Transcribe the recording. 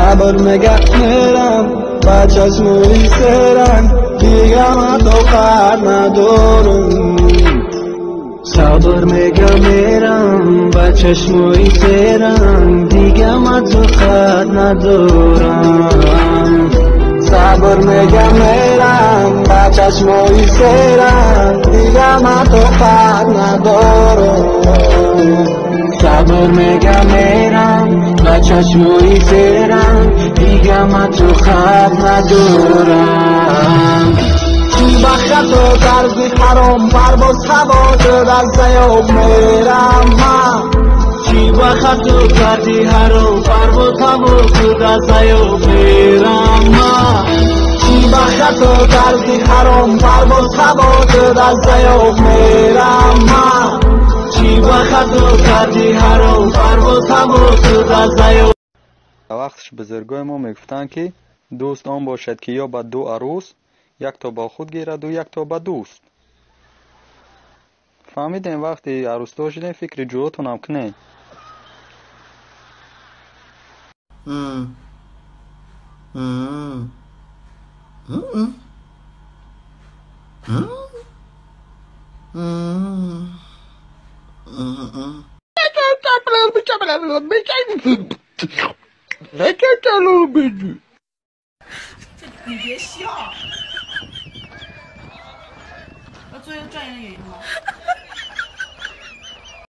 صبر نگه میرم با چشموی سرنگ دیگه من تو خواهد ندارم صبر میگه میرم با چشموی سرنگ دیگه من تو خواهد ندارم صبر میگه میرم با چشموی سرنگ دیگه من تو خواهد ندارم صبر میگه میرم با چشموی سرنگ دیگه من تو خواهد ندارم بخت و طرزی حرام پرواز هوا شد از زیاب میرم من چی بخت و طرزی حرام پرواز هوا شد از زیاب میرم من چی بخت و طرزی حرام پرواز هوا شد از زیاب میرم من چی بخت و طرزی حرام پرواز هوا شد از زیاب. وقتش بزرگای ما میگفتن که دوست آن باشد که یا با دو عروس یک تا با خود گیرد و یک تا با دوست. فهمیدین وقتی عروس داشتین فکر جواتون هم کنین.你别笑，要做一个专业的演员吗？